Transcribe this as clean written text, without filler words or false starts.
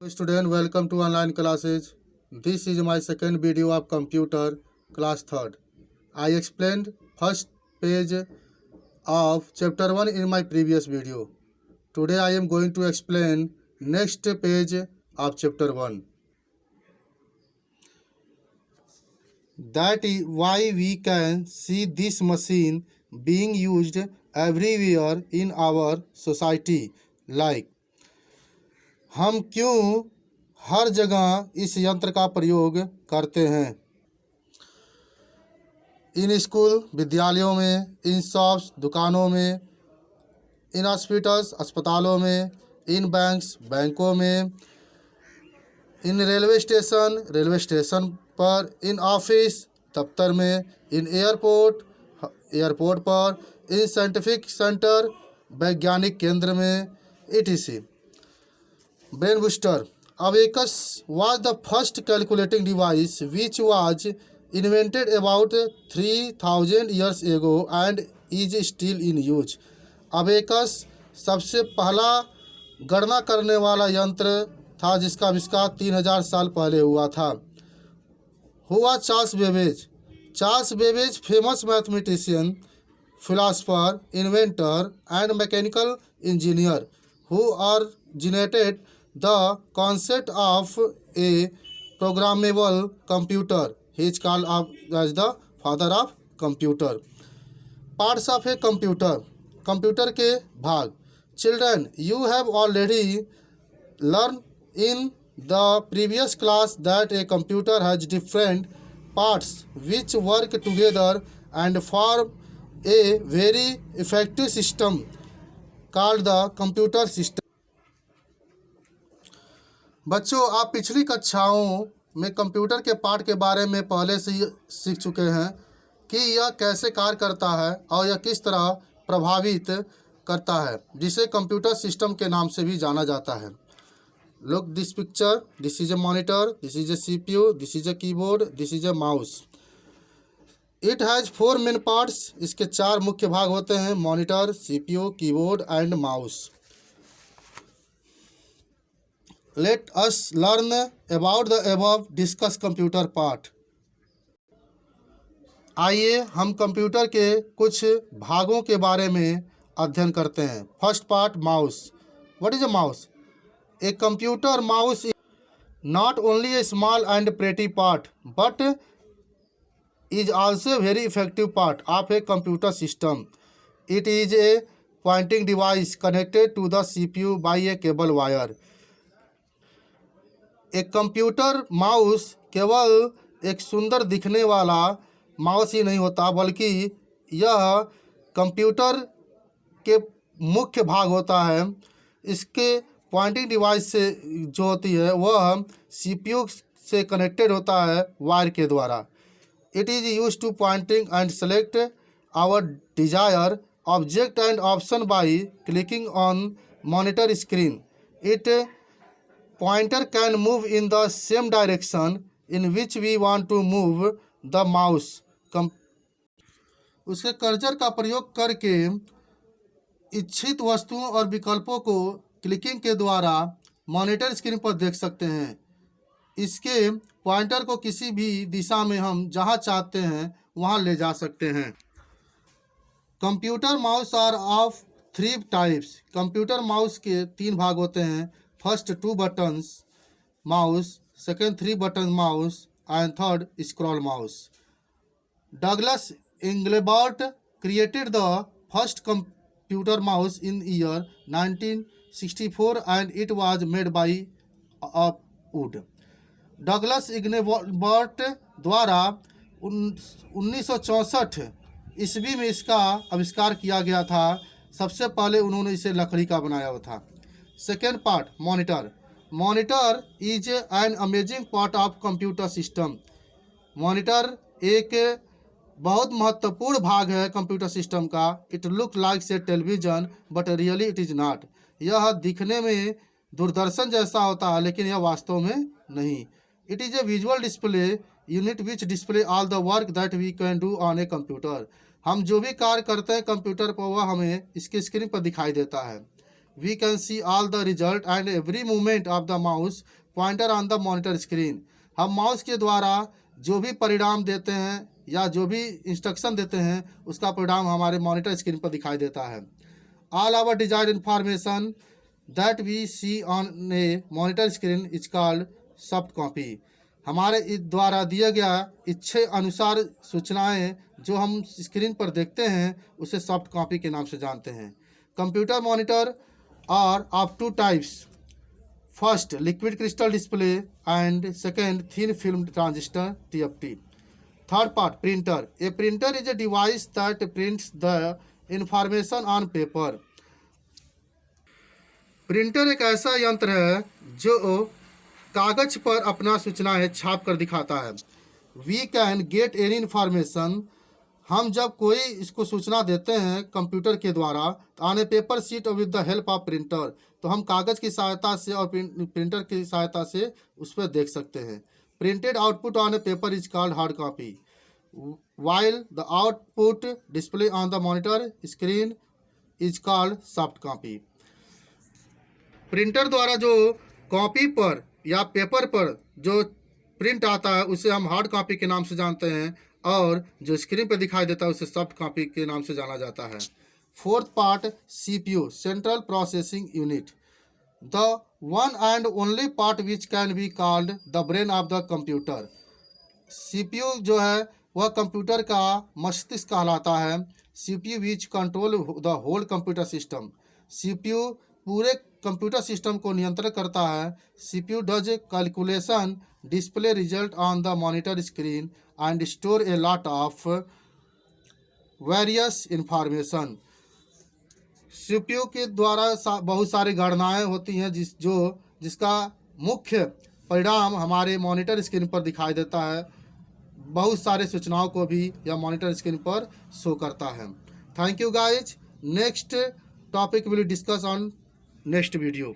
Student, welcome to online classes. This is my second video of computer class third. I explained first page of chapter 1 in my previous video. Today I am going to explain next page of chapter 1. That is why we can see this machine being used everywhere in our society. Like, हम क्यों हर जगह इस यंत्र का प्रयोग करते हैं? In school विद्यालयों में, इन शॉप्स दुकानों में, इन हॉस्पिटल्स अस्पतालों में, इन बैंक्स बैंकों में, इन रेलवे स्टेशन पर, इन ऑफिस दफ्तर में, इन एयरपोर्ट पर, इन साइंटिफिक सेंटर वैज्ञानिक केंद्र में, etc. Brain booster. Abacus was the first calculating device which was invented about 3000 years ago and is still in use. Abacus सबसे पहला गणना करने वाला यंत्र था जिसका आविष्कार 3000 साल पहले हुआ था. हुआ Charles Babbage. Charles Babbage famous mathematician, philosopher, inventor and mechanical engineer who originated the concept of a programmable computer. He is called as the father of computer. Parts of a computer. Computer के भाग. Children, you have already learned in the previous class that a computer has different parts which work together and form a very effective system called the computer system. बच्चों, आप पिछली कक्षाओं में computer के part के बारे में पहले से ही सीख चुके हैं कि यह कैसे कार्य करता है और यह किस तरह प्रभावित करता है, जिसे कंप्यूटर सिस्टम के नाम से भी जाना जाता है. Look this picture. This is A monitor, this is a CPU, this is a keyboard, this is a mouse. It has 4 main parts. इसके 4 मुख्य भाग होते हैं: monitor, CPU, keyboard and mouse. Let us learn about the above discussed computer part. आइए हम computer के कुछ भागों के बारे में अध्ययन करते हैं. First part, mouse. What is a mouse? A computer mouse is not only a small and pretty part, but is also a very effective part of a computer system. It is a pointing device connected to the CPU by a cable wire. एक computer mouse केवल एक सुंदर दिखने वाला mouse ही नहीं होता, बल्कि यह कंप्यूटर के मुख्य भाग होता है. इसके पॉइंटिंग डिवाइस से जो होती है वह सीपीयू से कनेक्टेड होता है वायर के द्वारा. It is use to pointing and select our desire object and option by clicking on monitor screen. It pointer can move in the same direction in which we want to move the mouse. उसके cursor का प्रयोग करके इच्छित वस्तुओं और विकल्पों को clicking के द्वारा मॉनिटर स्क्रीन पर देख सकते हैं. इसके पॉइंटर को किसी भी दिशा में हम जहां चाहते हैं वहां ले जा सकते हैं. Computer mouse are of 3 types. Computer mouse के 3 भाग होते हैं. First 2 buttons mouse, second 3 buttons mouse and third scroll mouse. Douglas Engelbart created the first computer mouse in year 1964 and it was made by wood. Douglas Engelbart द्वारा 1964 ईस्वी में इसका आविष्कार किया गया था. सबसे पहले उन्होंने इसे लकड़ी का बनाया हुआ था. Second part, monitor. Monitor is an amazing part of computer system. Monitor एक बहुत महत्वपूर्ण भाग है कंप्यूटर सिस्टम का. It look like a television but really it is not. यह दिखने में दूरदर्शन जैसा होता है लेकिन यह वास्तव में नहीं. It is a visual display unit which display all the work that we can do on a computer. हम जो भी कार्य करते हैं कंप्यूटर पर वह हमें इसकी स्क्रीन पर दिखाई देता है. we can see all the result and every movement of the mouse pointer on the monitor screen. हम माउस के द्वारा जो भी परिणाम देते हैं या जो भी इंस्ट्रक्शन देते हैं उसका परिणाम हमारे मॉनिटर स्क्रीन पर दिखाई देता है. All our desired information that we see on a monitor screen is called soft copy. हमारे द्वारा दिया गया इच्छे अनुसार सूचनाएं जो हम स्क्रीन पर देखते हैं उसे सॉफ्ट कॉपी के नाम से जानते हैं. Computer monitor are of two types. First, liquid crystal display and second, thin film transistor TFT. Third part, printer. A printer is a device that prints the information on paper. Printer एक ऐसा यंत्र है जो कागज पर अपना सूचनाएं छाप कर दिखाता है. We can get any information. हम जब कोई इसको सूचना देते हैं कंप्यूटर के द्वारा on A paper sheet with the help of printer, तो हम कागज की सहायता से और प्रिंटर की सहायता से उस पर देख सकते हैं. Printed output on A paper is called hard copy, while the output display on the monitor screen is called soft copy. Printer द्वारा जो कॉपी पर या पेपर पर जो प्रिंट आता है उसे हम हार्ड कॉपी के नाम से जानते हैं और जो स्क्रीन पर दिखाई देता है उसे सॉफ्ट कॉपी के नाम से जाना जाता है. Fourth part, CPU, central processing unit. The one and only part which can be called the brain of the computer. CPU जो है वह कंप्यूटर का मस्तिष्क कहलाता है. CPU which control the whole computer system. CPU पूरे कंप्यूटर सिस्टम को नियंत्रण करता है. CPU does calculation, display result on the monitor screen and store a lot of various information. CPU के द्वारा बहुत सारी गणनाएं होती हैं जिसका मुख्य परिणाम हमारे मॉनिटर स्क्रीन पर दिखाई देता है. बहुत सारे सूचनाओं को भी यह मॉनिटर स्क्रीन पर शो करता है. Thank you guys. Next topic will discuss on next video.